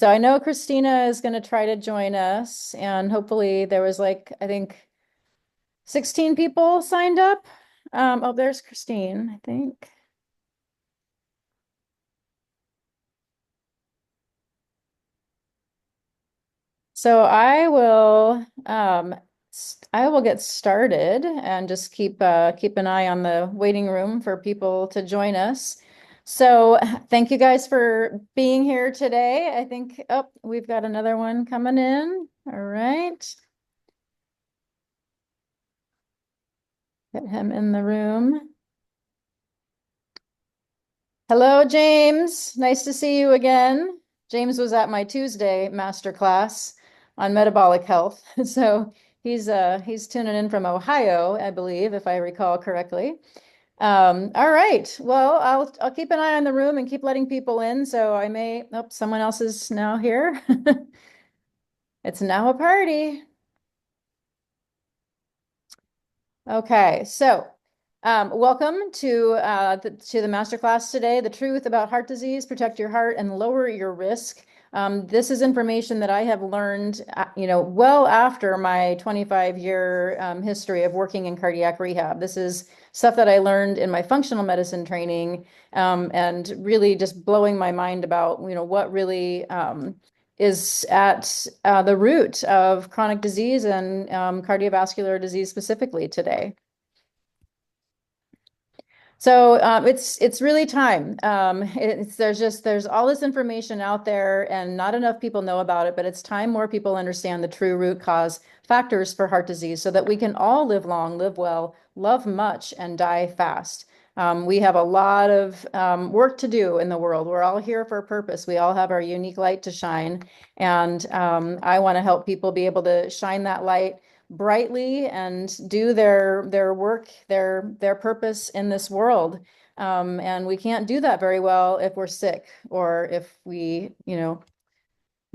So I know Christina is going to try to join us, and hopefully there was like, I think 16 people signed up. Oh, there's Christine, I think. So I will get started and just keep an eye on the waiting room for people to join us. So thank you guys for being here today. I think, oh, we've got another one coming in. All right. Get him in the room. Hello, James. Nice to see you again. James was at my Tuesday masterclass on metabolic health. So he's tuning in from Ohio, I believe, if I recall correctly. All right. Well, I'll keep an eye on the room and keep letting people in. So I may, oh, someone else is now here. It's now a party. Okay, so welcome to the masterclass today. The truth about heart disease, protect your heart and lower your risk. This is information that I have learned, well after my 25-year history of working in cardiac rehab. This is stuff that I learned in my functional medicine training, and really just blowing my mind about, what really is at the root of chronic disease and cardiovascular disease specifically today. So it's really time. There's all this information out there, and not enough people know about it. But it's time more people understand the true root cause factors for heart disease, so that we can all live long, live well, love much, and die fast. We have a lot of work to do in the world. We're all here for a purpose. We all have our unique light to shine, and I want to help people be able to shine that light brightly and do their work, their purpose in this world. And we can't do that very well if we're sick or if we,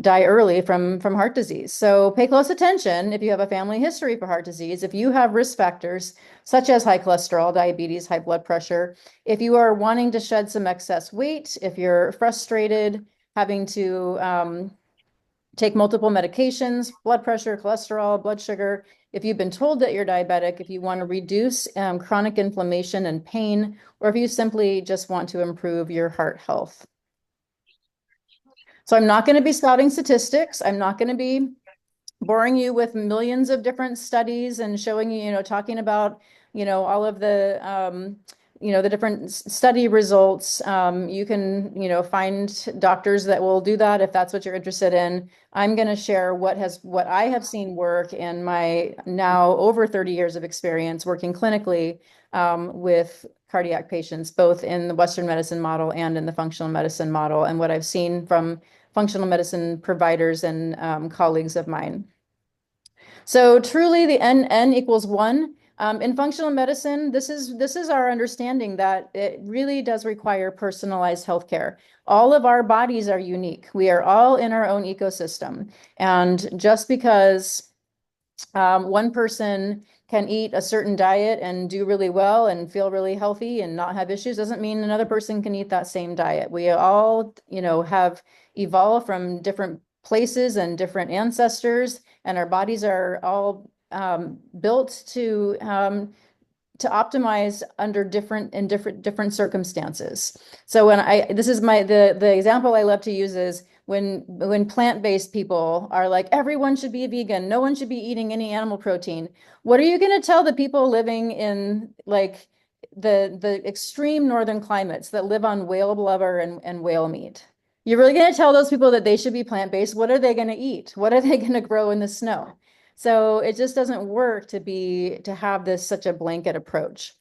die early from heart disease. So pay close attention if you have a family history for heart disease, if you have risk factors such as high cholesterol, diabetes, high blood pressure, if you are wanting to shed some excess weight, if you're frustrated, having to take multiple medications, blood pressure, cholesterol, blood sugar. If you've been told that you're diabetic, if you want to reduce chronic inflammation and pain, or if you simply just want to improve your heart health. So I'm not going to be spouting statistics. I'm not going to be boring you with millions of different studies and showing you, talking about, all of the different study results. You can, find doctors that will do that if that's what you're interested in. I'm going to share what I have seen work in my now over 30 years of experience working clinically with cardiac patients, both in the Western medicine model and in the functional medicine model, and what I've seen from functional medicine providers and colleagues of mine. So truly the N equals one. In functional medicine, this is our understanding that it really does require personalized healthcare. All of our bodies are unique. We are all in our own ecosystem. And just because one person can eat a certain diet and do really well and feel really healthy and not have issues doesn't mean another person can eat that same diet. We all, have evolved from different places and different ancestors, and our bodies are all built to optimize under different circumstances. So this is the example I love to use is when plant-based people are like, everyone should be vegan, no one should be eating any animal protein. What are you going to tell the people living in like the extreme northern climates that live on whale blubber and whale meat? You're really going to tell those people that they should be plant-based? What are they going to eat? What are they going to grow in the snow? So it just doesn't work to have this such a blanket approach.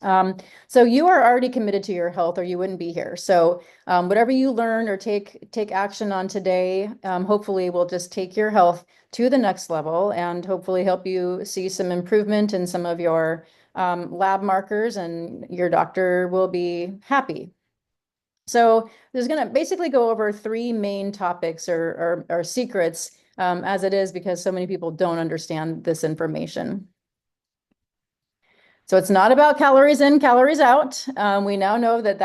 So you are already committed to your health or you wouldn't be here. So whatever you learn or take action on today, hopefully will just take your health to the next level and hopefully help you see some improvement in some of your lab markers, and your doctor will be happy. So there's going to basically go over three main topics or secrets, as it is because so many people don't understand this information. So it's not about calories in, calories out. We now know that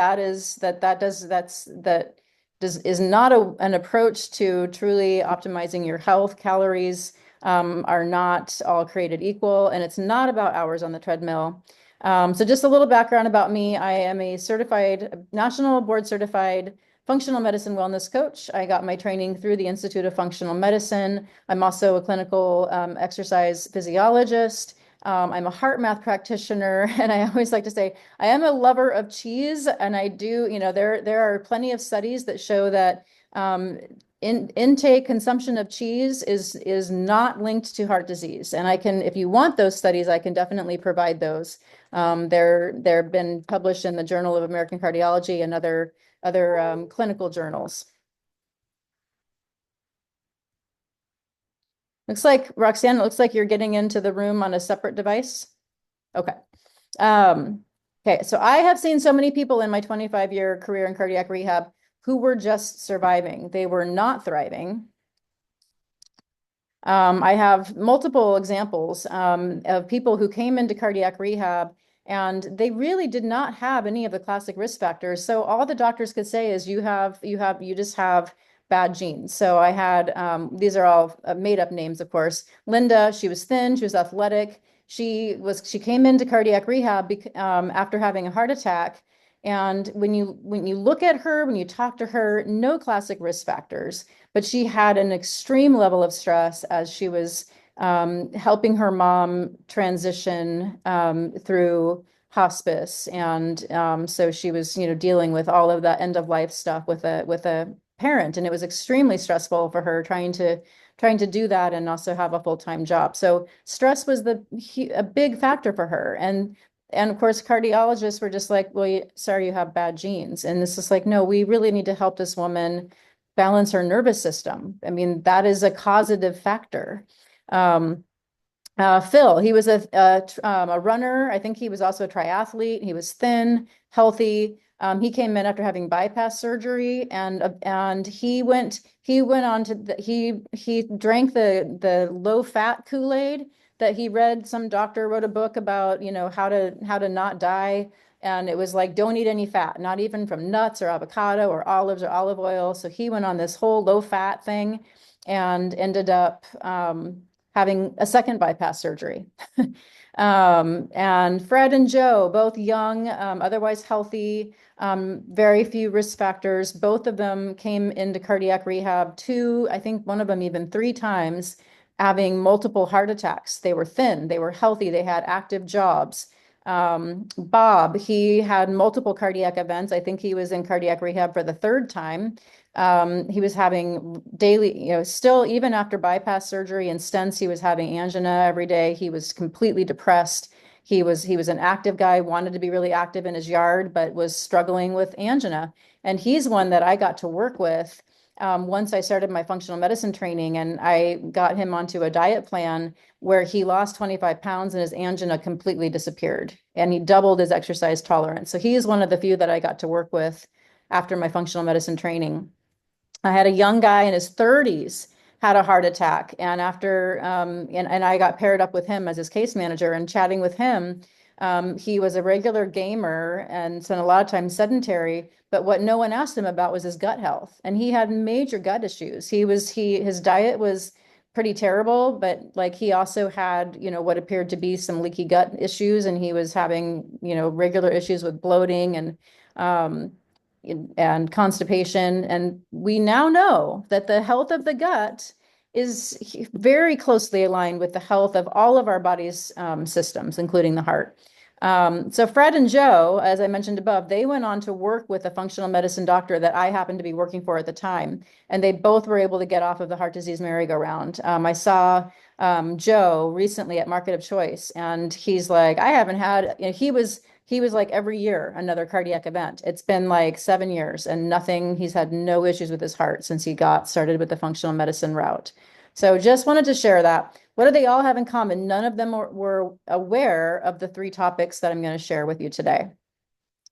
is not an approach to truly optimizing your health. Calories are not all created equal, and it's not about hours on the treadmill. So just a little background about me. I am a national board certified functional medicine wellness coach. I got my training through the Institute of Functional Medicine. I'm also a clinical exercise physiologist. I'm a heart math practitioner, and I always like to say I am a lover of cheese, and I do, there are plenty of studies that show that intake consumption of cheese is not linked to heart disease. And I can, if you want those studies, I can definitely provide those. They've been published in the Journal of American Cardiology and other clinical journals. Looks like, Roxanne, it looks like you're getting into the room on a separate device. Okay. Okay, so I have seen so many people in my 25-year career in cardiac rehab who were just surviving. They were not thriving. I have multiple examples of people who came into cardiac rehab and they really did not have any of the classic risk factors. So all the doctors could say is you just have bad genes. So I had, these are all made up names, of course. Linda, she was thin, she was athletic. She came into cardiac rehab after having a heart attack. And when you look at her, when you talk to her, no classic risk factors, but she had an extreme level of stress as she was helping her mom transition through hospice. And so she was, dealing with all of that end of life stuff with a parent. And it was extremely stressful for her trying to do that and also have a full-time job. So stress was a big factor for her. And of course, cardiologists were just like, well, sorry, you have bad genes. And this is like, no, we really need to help this woman balance her nervous system. I mean, that is a causative factor. Phil, he was a runner. I think he was also a triathlete. He was thin, healthy. He came in after having bypass surgery, and he went on to he drank the low fat Kool-Aid that he read. Some doctor wrote a book about, how to not die. And it was like, don't eat any fat, not even from nuts or avocado or olives or olive oil. So he went on this whole low fat thing and ended up having a second bypass surgery. And Fred and Joe, both young, otherwise healthy, very few risk factors. Both of them came into cardiac rehab I think one of them even 3 times, having multiple heart attacks. They were thin, they were healthy, they had active jobs. Bob, he had multiple cardiac events. I think he was in cardiac rehab for the 3rd time. He was having daily, still even after bypass surgery and stents, he was having angina every day. He was completely depressed. He was an active guy, wanted to be really active in his yard, but was struggling with angina. And he's one that I got to work with once I started my functional medicine training, and I got him onto a diet plan where he lost 25 pounds and his angina completely disappeared, and he doubled his exercise tolerance. So he is one of the few that I got to work with after my functional medicine training. I had a young guy in his 30s had a heart attack, and after and I got paired up with him as his case manager and chatting with him. He was a regular gamer and spent a lot of time sedentary, but what no one asked him about was his gut health, and he had major gut issues. His diet was pretty terrible, but like he also had, what appeared to be some leaky gut issues, and he was having, regular issues with bloating and constipation. And we now know that the health of the gut is very closely aligned with the health of all of our body's systems, including the heart. So Fred and Joe, as I mentioned above, they went on to work with a functional medicine doctor that I happened to be working for at the time, and they both were able to get off of the heart disease merry-go-round. I saw Joe recently at Market of Choice, and he's like, I haven't had, he was like every year another cardiac event. It's been like 7 years and he's had no issues with his heart since he got started with the functional medicine route. So just wanted to share that. What do they all have in common? None of them were aware of the 3 topics that I'm going to share with you today.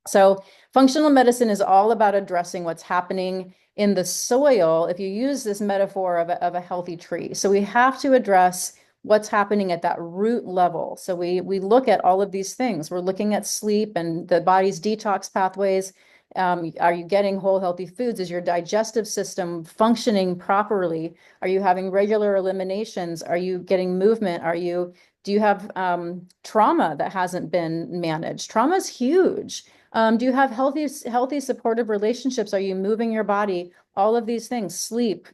So functional medicine is all about addressing what's happening in the soil, if you use this metaphor of a healthy tree. So we have to address what's happening at that root level. So we look at all of these things. We're looking at sleep and the body's detox pathways. Are you getting whole, healthy foods? Is your digestive system functioning properly? Are you having regular eliminations? Are you getting movement? Do you have trauma that hasn't been managed? Trauma is huge. Do you have healthy, supportive relationships? Are you moving your body? All of these things, sleep.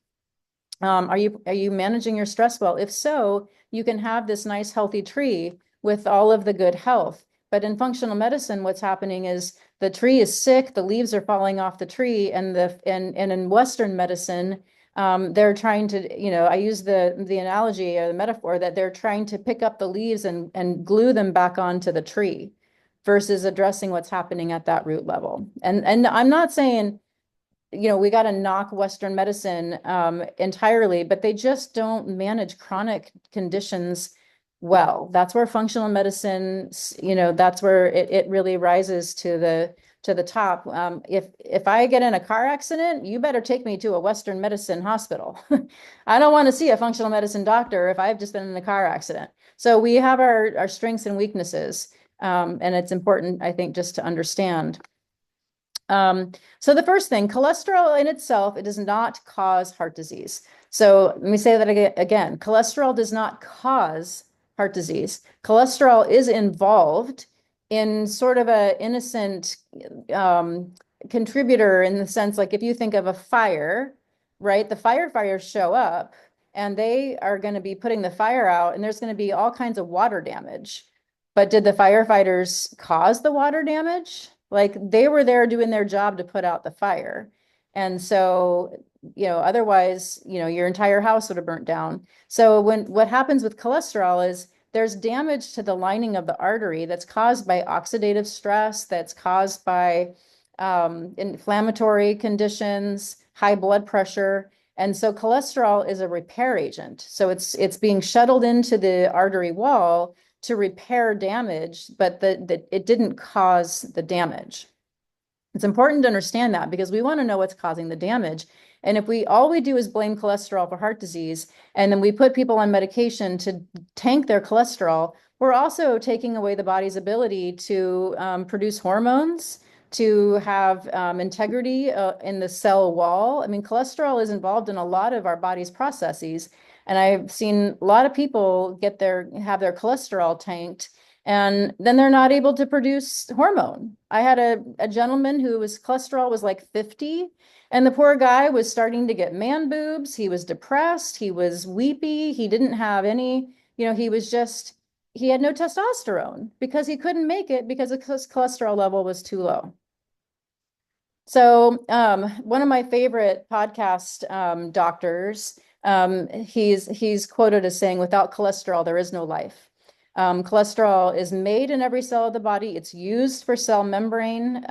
Are you managing your stress well? If so, you can have this nice healthy tree with all of the good health. But in functional medicine, what's happening is the tree is sick, the leaves are falling off the tree, and in Western medicine, they're trying to, I use the analogy or the metaphor that they're trying to pick up the leaves and glue them back onto the tree versus addressing what's happening at that root level. And I'm not saying we got to knock Western medicine entirely, but they just don't manage chronic conditions well. That's where functional medicine, that's where it really rises to the top. If I get in a car accident, you better take me to a Western medicine hospital. I don't want to see a functional medicine doctor if I've just been in a car accident. So we have our strengths and weaknesses, and it's important, I think, just to understand. So the first thing, cholesterol in itself, it does not cause heart disease. So let me say that again. Cholesterol does not cause heart disease. Cholesterol is involved in sort of an innocent contributor in the sense, like if you think of a fire, right? The firefighters show up and they are going to be putting the fire out, and there's going to be all kinds of water damage. But did the firefighters cause the water damage? Like they were there doing their job to put out the fire. And so, otherwise, your entire house would have burnt down. So what happens with cholesterol is there's damage to the lining of the artery that's caused by oxidative stress, that's caused by inflammatory conditions, high blood pressure. And so cholesterol is a repair agent. So it's being shuttled into the artery wall to repair damage, but it didn't cause the damage. It's important to understand that because we want to know what's causing the damage. And if all we do is blame cholesterol for heart disease, and then we put people on medication to tank their cholesterol, we're also taking away the body's ability to produce hormones, to have integrity in the cell wall. I mean, cholesterol is involved in a lot of our body's processes. And I've seen a lot of people have their cholesterol tanked, and then they're not able to produce hormone. I had a gentleman whose cholesterol was like 50, and the poor guy was starting to get man boobs. He was depressed. He was weepy. He didn't have any, he had no testosterone because he couldn't make it because his cholesterol level was too low. So one of my favorite podcast doctors, he's quoted as saying, "Without cholesterol, there is no life." Cholesterol is made in every cell of the body. It's used for cell membrane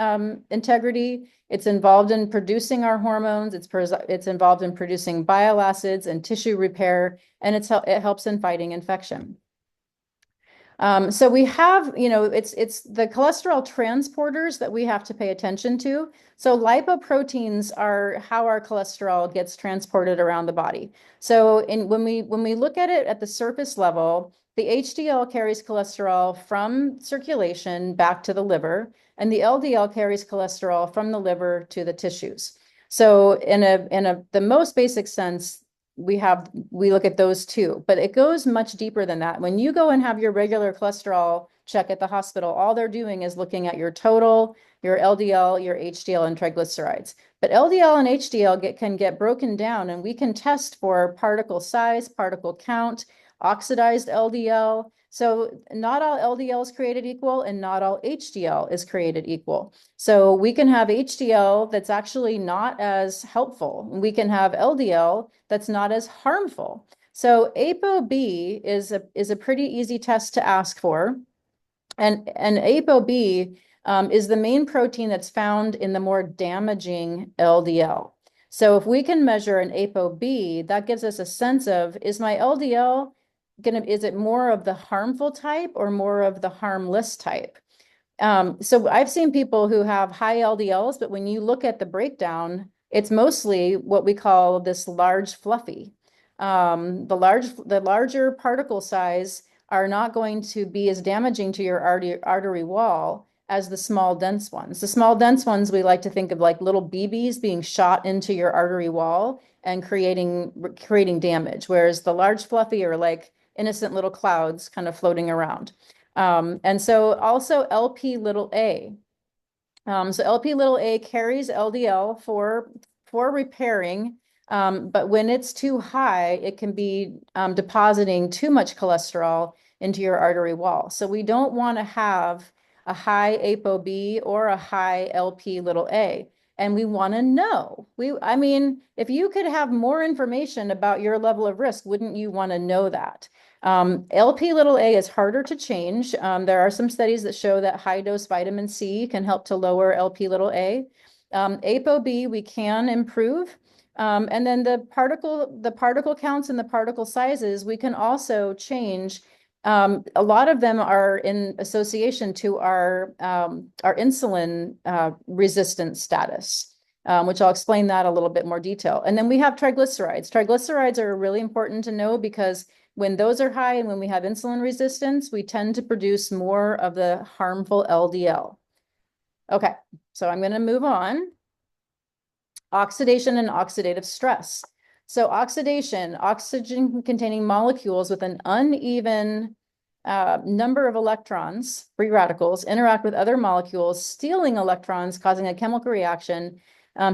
integrity. It's involved in producing our hormones. It's involved in producing bile acids and tissue repair, and it helps in fighting infection. So we have, it's the cholesterol transporters that we have to pay attention to. So lipoproteins are how our cholesterol gets transported around the body. So when we look at it at the surface level, the HDL carries cholesterol from circulation back to the liver, and the LDL carries cholesterol from the liver to the tissues. So in the most basic sense, we look at those two, but it goes much deeper than that. When you go and have your regular cholesterol check at the hospital, all they're doing is looking at your total, your LDL, your HDL, and triglycerides. But LDL and HDL can get broken down, and we can test for particle size, particle count, oxidized LDL. So not all LDL is created equal, and not all HDL is created equal. So we can have HDL that's actually not as helpful. We can have LDL that's not as harmful. So ApoB is a pretty easy test to ask for. And ApoB is the main protein that's found in the more damaging LDL. So if we can measure an ApoB, that gives us a sense of, is my LDL is it more of the harmful type or more of the harmless type? So I've seen people who have high LDLs, but when you look at the breakdown, it's mostly what we call this large fluffy. The larger particle size are not going to be as damaging to your artery wall as the small dense ones. The small dense ones, we like to think of like little BBs being shot into your artery wall and creating damage, whereas the large fluffy are like innocent little clouds kind of floating around. And so also LP little a. So LP little a carries LDL for repairing, but when it's too high, it can be depositing too much cholesterol into your artery wall. So we don't want to have a high ApoB or a high LP little a. And we want to know. I mean, if you could have more information about your level of risk, wouldn't you want to know that? LP little a is harder to change. There are some studies that show that high dose vitamin C can help to lower LP little a. ApoB we can improve. And then the particle counts and the particle sizes, we can also change. A lot of them are in association to our insulin resistance status, which I'll explain that a little bit more detail. And then we have triglycerides. Triglycerides are really important to know because when those are high and when we have insulin resistance, we tend to produce more of the harmful LDL. Okay, so I'm going to move on. Oxidation and oxidative stress. So oxidation, oxygen-containing molecules with an uneven number of electrons, free radicals, interact with other molecules, stealing electrons, causing a chemical reaction,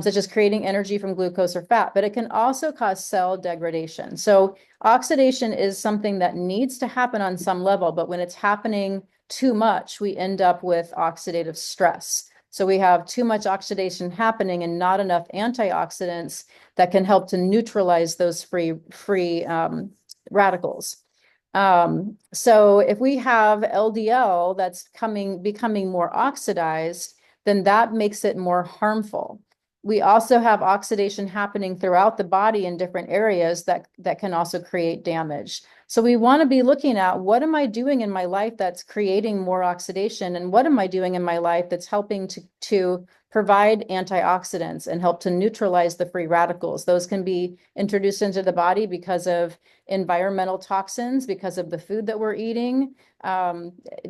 such as creating energy from glucose or fat, but it can also cause cell degradation. So oxidation is something that needs to happen on some level, but when it's happening too much, we end up with oxidative stress. So we have too much oxidation happening and not enough antioxidants that can help to neutralize those free radicals. So if we have LDL that's becoming more oxidized, then that makes it more harmful. We also have oxidation happening throughout the body in different areas that can also create damage. So we want to be looking at what am I doing in my life that's creating more oxidation, and what am I doing in my life that's helping to provide antioxidants and help to neutralize the free radicals. Those can be introduced into the body because of environmental toxins, because of the food that we're eating,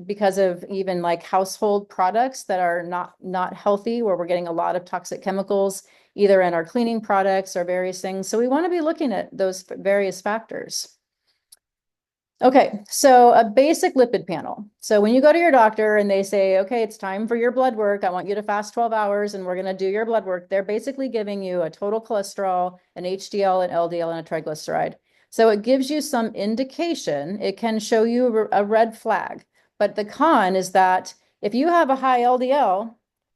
because of even like household products that are not healthy, where we're getting a lot of toxic chemicals, either in our cleaning products or various things. So we want to be looking at those various factors. Okay, so a basic lipid panel. So when you go to your doctor and they say, okay, it's time for your blood work, I want you to fast 12 hours and we're going to do your blood work, they're basically giving you a total cholesterol, an HDL, an LDL, and a triglyceride. So it gives you some indication. It can show you a red flag. But the con is that if you have a high LDL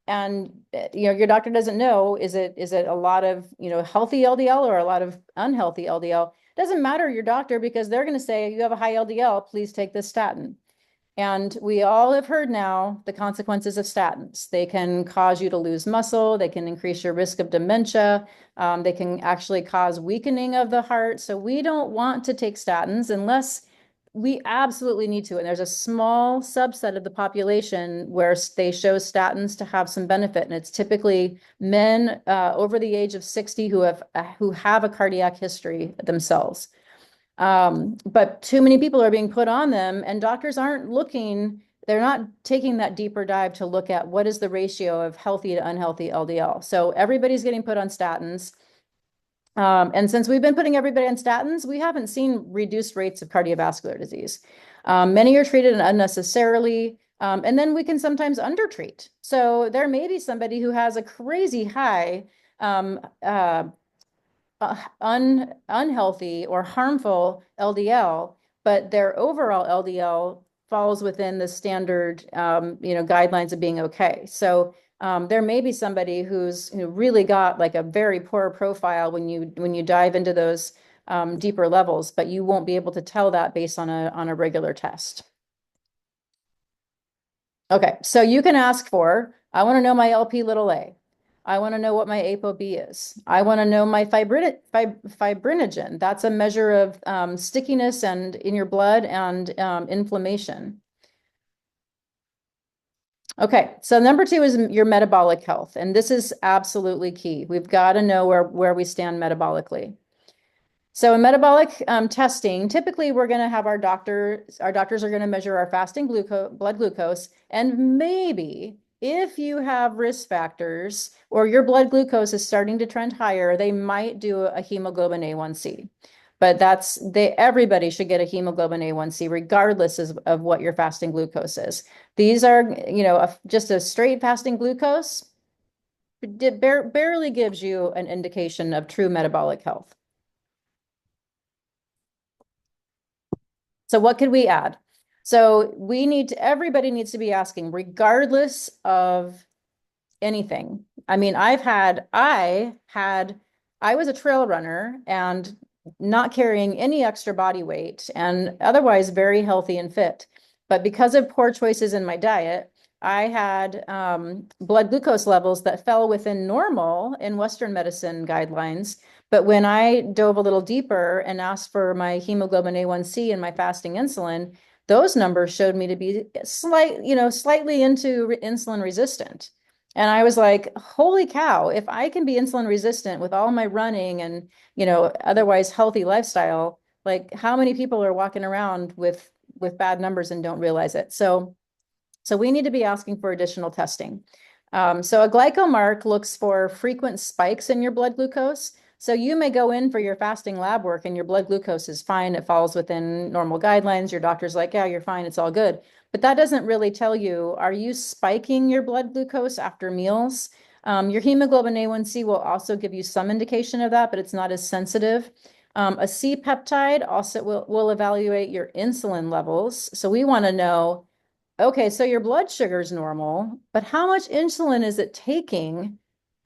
and your doctor doesn't know, is it a lot of healthy LDL or a lot of unhealthy LDL? Doesn't matter your doctor, because they're going to say you have a high LDL, please take this statin. And we all have heard now the consequences of statins. They can cause you to lose muscle. They can increase your risk of dementia. They can actually cause weakening of the heart. So we don't want to take statins unless we absolutely need to. And there's a small subset of the population where they show statins to have some benefit. And it's typically men over the age of 60 who have a cardiac history themselves. But too many people are being put on them, and doctors aren't looking, they're not taking that deeper dive to look at what is the ratio of healthy to unhealthy LDL. So everybody's getting put on statins. And since we've been putting everybody on statins, we haven't seen reduced rates of cardiovascular disease. Many are treated unnecessarily, and then we can sometimes undertreat. So there may be somebody who has a crazy high unhealthy or harmful LDL, but their overall LDL falls within the standard guidelines of being okay. So there may be somebody who's really got like a very poor profile when you dive into those deeper levels, but you won't be able to tell that based on a regular test. Okay, so you can ask for, I want to know my LP little a. I want to know what my ApoB is. I want to know my fibrinogen. That's a measure of stickiness and in your blood and inflammation. Okay, so number 2 is your metabolic health, and this is absolutely key. We've got to know where we stand metabolically. So in metabolic testing, typically we're going to have our doctors are going to measure our fasting blood glucose, and maybe if you have risk factors or your blood glucose is starting to trend higher, they might do a hemoglobin A1C. But everybody should get a hemoglobin A1C regardless of what your fasting glucose is. These are, just a straight fasting glucose barely gives you an indication of true metabolic health. So what could we add? So everybody needs to be asking, regardless of anything. I mean, I was a trail runner and not carrying any extra body weight and otherwise very healthy and fit. But because of poor choices in my diet, I had blood glucose levels that fell within normal in Western medicine guidelines. But when I dove a little deeper and asked for my hemoglobin A1C and my fasting insulin, those numbers showed me to be slightly into insulin resistant. And I was like, holy cow, if I can be insulin resistant with all my running and, otherwise healthy lifestyle, like how many people are walking around with bad numbers and don't realize it? So we need to be asking for additional testing. So a glycomark looks for frequent spikes in your blood glucose. So you may go in for your fasting lab work and your blood glucose is fine. It falls within normal guidelines. Your doctor's like, yeah, you're fine. It's all good. But that doesn't really tell you, are you spiking your blood glucose after meals? Your hemoglobin A1C will also give you some indication of that, but it's not as sensitive. A C-peptide also will evaluate your insulin levels. So we want to know, okay, so your blood sugar is normal, but how much insulin is it taking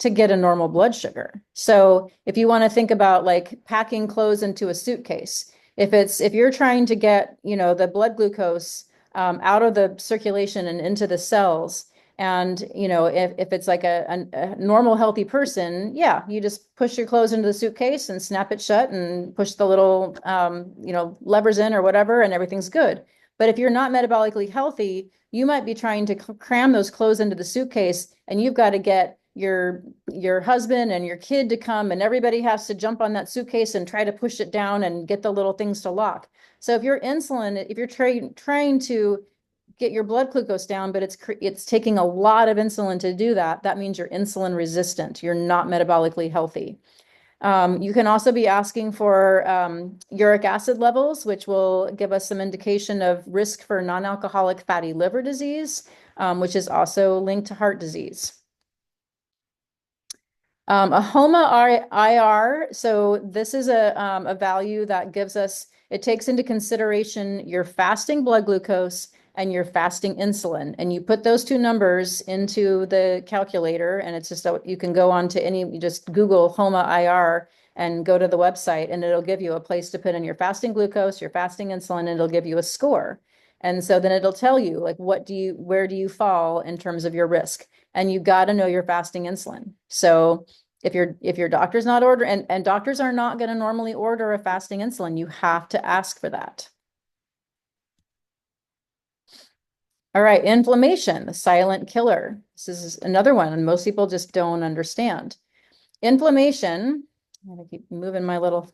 to get a normal blood sugar? So if you want to think about like packing clothes into a suitcase, if you're trying to get, the blood glucose out of the circulation and into the cells, and if it's like a normal healthy person, yeah, you just push your clothes into the suitcase and snap it shut and push the little levers in or whatever, and everything's good. But if you're not metabolically healthy, you might be trying to cram those clothes into the suitcase, and you've got to get your husband and your kid to come, and everybody has to jump on that suitcase and try to push it down and get the little things to lock. So if you're trying to get your blood glucose down, but it's taking a lot of insulin to do that, that means you're insulin resistant. You're not metabolically healthy. You can also be asking for uric acid levels, which will give us some indication of risk for non-alcoholic fatty liver disease, which is also linked to heart disease. A HOMA IR, so this is a value that it takes into consideration your fasting blood glucose and your fasting insulin. And you put those two numbers into the calculator, and it's just, you can go on to you just Google HOMA IR and go to the website, and it'll give you a place to put in your fasting glucose, your fasting insulin, and it'll give you a score. And so then it'll tell you, like, where do you fall in terms of your risk? And you got to know your fasting insulin. So if your doctor's not ordering, and doctors are not going to normally order a fasting insulin, you have to ask for that. All right, inflammation, the silent killer. This is another one, and most people just don't understand. Inflammation, I'm gonna keep moving my little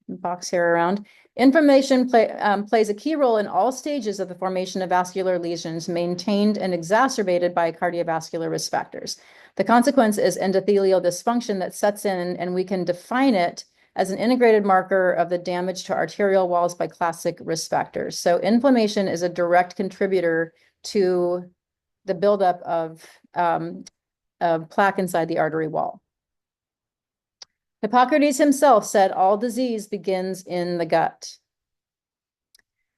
box here around. Inflammation plays a key role in all stages of the formation of vascular lesions, maintained and exacerbated by cardiovascular risk factors. The consequence is endothelial dysfunction that sets in, and we can define it as an integrated marker of the damage to arterial walls by classic risk factors. So inflammation is a direct contributor to the buildup of plaque inside the artery wall. Hippocrates himself said all disease begins in the gut.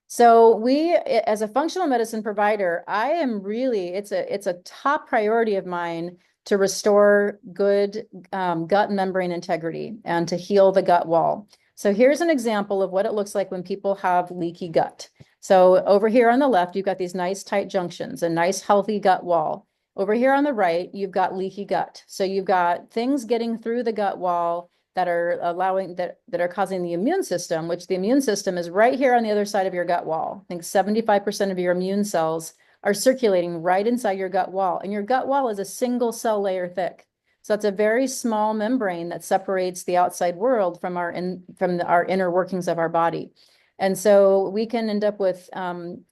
So as a functional medicine provider, it's a top priority of mine to restore good gut membrane integrity and to heal the gut wall. So here's an example of what it looks like when people have leaky gut. So over here on the left, you've got these nice tight junctions, a nice healthy gut wall. Over here on the right, you've got leaky gut. So you've got things getting through the gut wall that are causing the immune system, which the immune system is right here on the other side of your gut wall. I think 75% of your immune cells are circulating right inside your gut wall, and your gut wall is a single cell layer thick. So that's a very small membrane that separates the outside world from our inner workings of our body. And so we can end up with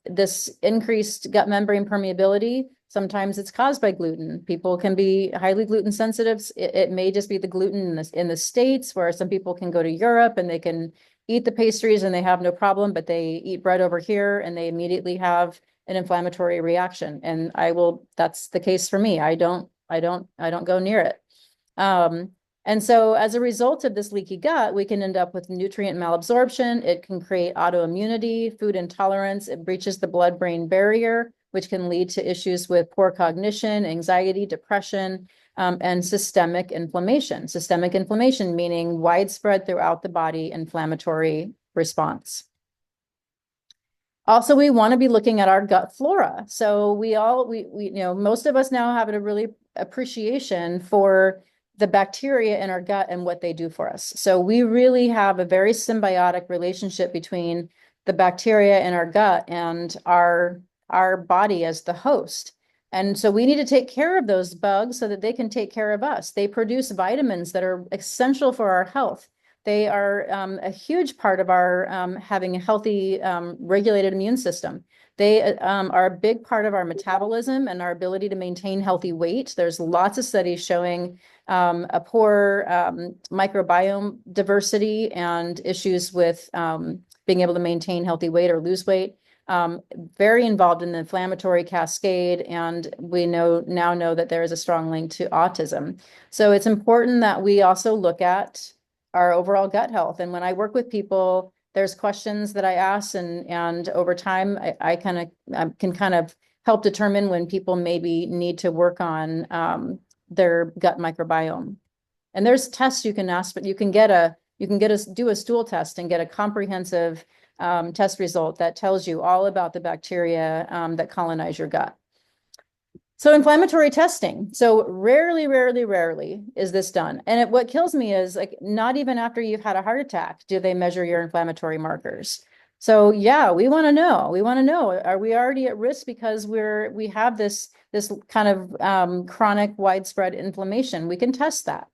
this increased gut membrane permeability. Sometimes it's caused by gluten. People can be highly gluten sensitive. It may just be the gluten in the States, where some people can go to Europe and they can eat the pastries and they have no problem, but they eat bread over here and they immediately have an inflammatory reaction. And that's the case for me. I don't go near it. And so as a result of this leaky gut, we can end up with nutrient malabsorption. It can create autoimmunity, food intolerance. It breaches the blood-brain barrier, which can lead to issues with poor cognition, anxiety, depression, and systemic inflammation. Systemic inflammation meaning widespread throughout the body inflammatory response. Also, we want to be looking at our gut flora. So most of us now have a really appreciation for the bacteria in our gut and what they do for us. So we really have a very symbiotic relationship between the bacteria in our gut and our body as the host. And so we need to take care of those bugs so that they can take care of us. They produce vitamins that are essential for our health. They are a huge part of our having a healthy, regulated immune system. They are a big part of our metabolism and our ability to maintain healthy weight. There's lots of studies showing a poor microbiome diversity and issues with being able to maintain healthy weight or lose weight. Very involved in the inflammatory cascade, and we now know that there is a strong link to autism. So it's important that we also look at our overall gut health. And when I work with people, there's questions that I ask, and over time, I can kind of help determine when people maybe need to work on their gut microbiome. And there's tests you can ask, but you can do a stool test and get a comprehensive test result that tells you all about the bacteria that colonize your gut. So inflammatory testing. So rarely is this done. And what kills me is like not even after you've had a heart attack do they measure your inflammatory markers. So yeah, we want to know. We want to know, are we already at risk because we have this kind of chronic widespread inflammation? We can test that.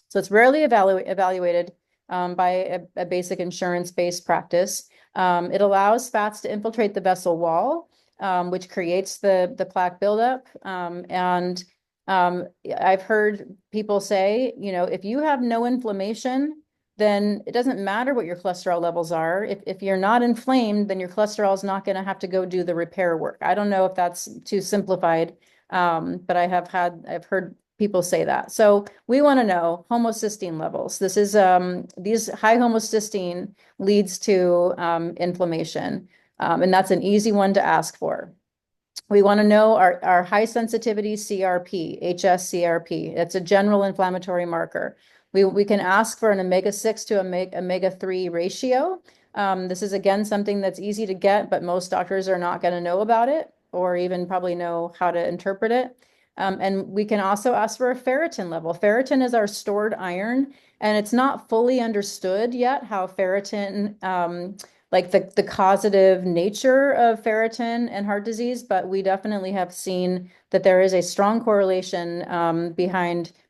So it's rarely evaluated by a basic insurance-based practice. It allows fats to infiltrate the vessel wall, which creates the plaque buildup. I've heard people say, if you have no inflammation, then it doesn't matter what your cholesterol levels are. If you're not inflamed, then your cholesterol is not going to have to go do the repair work. I don't know if that's too simplified, but I've heard people say that. So we want to know homocysteine levels. This is these high homocysteine leads to inflammation. And that's an easy one to ask for. We want to know our high sensitivity CRP, HS-CRP. It's a general inflammatory marker. We can ask for an omega-6 to omega-3 ratio. This is, again, something that's easy to get, but most doctors are not going to know about it or even probably know how to interpret it. And we can also ask for a ferritin level. Ferritin is our stored iron, and it's not fully understood yet how ferritin like the causative nature of ferritin and heart disease, but we definitely have seen that there is a strong correlation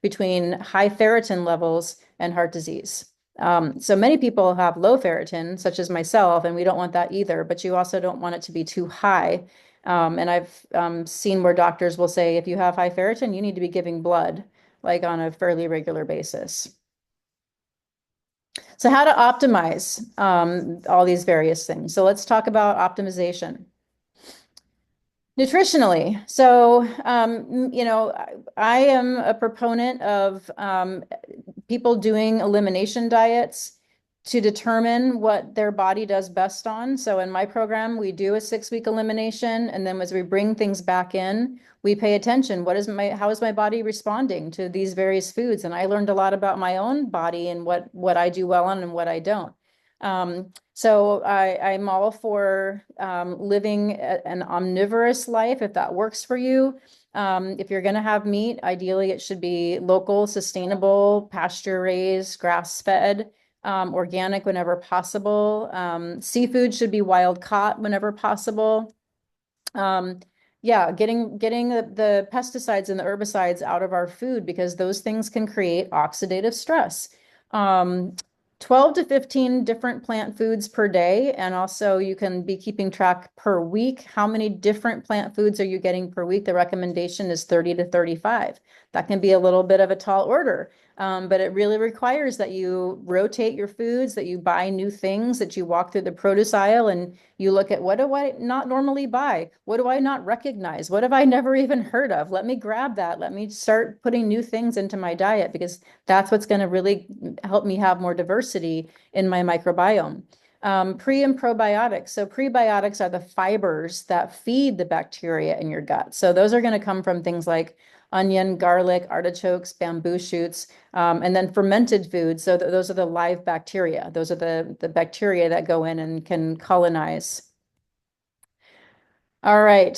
between high ferritin levels and heart disease. So many people have low ferritin, such as myself, and we don't want that either, but you also don't want it to be too high. And I've seen where doctors will say, if you have high ferritin, you need to be giving blood, like on a fairly regular basis. So how to optimize all these various things. So let's talk about optimization. Nutritionally. So, I am a proponent of people doing elimination diets to determine what their body does best on. So in my program, we do a 6-week elimination. And then as we bring things back in, we pay attention. How is my body responding to these various foods? And I learned a lot about my own body and what I do well on and what I don't. So I'm all for living an omnivorous life if that works for you. If you're going to have meat, ideally it should be local, sustainable, pasture raised, grass fed, organic whenever possible. Seafood should be wild caught whenever possible. Yeah, getting the pesticides and the herbicides out of our food because those things can create oxidative stress. Um, 12 to 15 different plant foods per day, and also you can be keeping track per week. How many different plant foods are you getting per week? The recommendation is 30 to 35. That can be a little bit of a tall order. But it really requires that you rotate your foods, that you buy new things, that you walk through the produce aisle and you look at what do I not normally buy? What do I not recognize? What have I never even heard of? Let me grab that. Let me start putting new things into my diet because that's what's going to really help me have more diversity in my microbiome. Pre and probiotics. So prebiotics are the fibers that feed the bacteria in your gut. So those are going to come from things like onion, garlic, artichokes, bamboo shoots, and then fermented foods. So those are the live bacteria. Those are the bacteria that go in and can colonize. All right.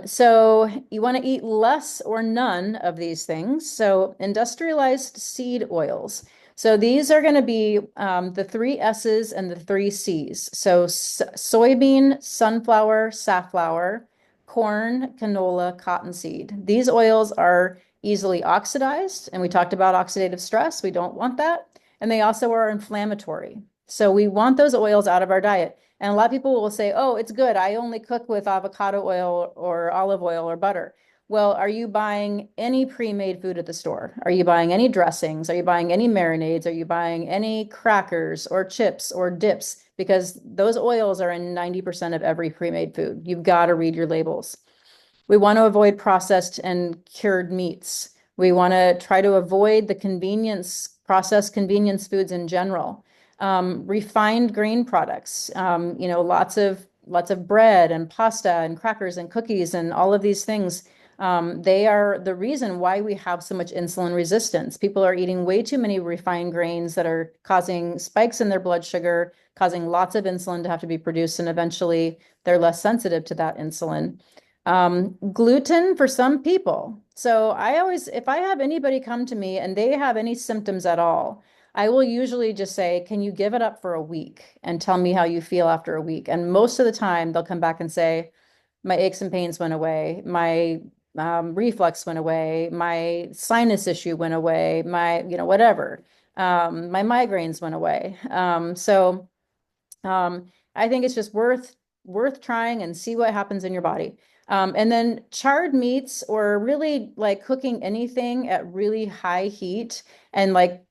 So you want to eat less or none of these things. So industrialized seed oils. So these are going to be the three S's and the three C's. So soybean, sunflower, safflower, corn, canola, cottonseed. These oils are easily oxidized, and we talked about oxidative stress. We don't want that. And they also are inflammatory. So we want those oils out of our diet. And a lot of people will say, oh, it's good. I only cook with avocado oil or olive oil or butter. Well, are you buying any pre-made food at the store? Are you buying any dressings? Are you buying any marinades? Are you buying any crackers or chips or dips? Because those oils are in 90% of every pre-made food. You've got to read your labels. We want to avoid processed and cured meats. We want to try to avoid the processed convenience foods in general. Refined grain products, lots of bread and pasta and crackers and cookies and all of these things. They are the reason why we have so much insulin resistance. People are eating way too many refined grains that are causing spikes in their blood sugar, causing lots of insulin to have to be produced, and eventually they're less sensitive to that insulin. Gluten for some people. So if I have anybody come to me and they have any symptoms at all, I will usually just say, can you give it up for a week and tell me how you feel after a week? And most of the time they'll come back and say, my aches and pains went away, my reflux went away, my sinus issue went away, whatever. My migraines went away. I think it's just worth trying and see what happens in your body. And then charred meats or really like cooking anything at really high heat and like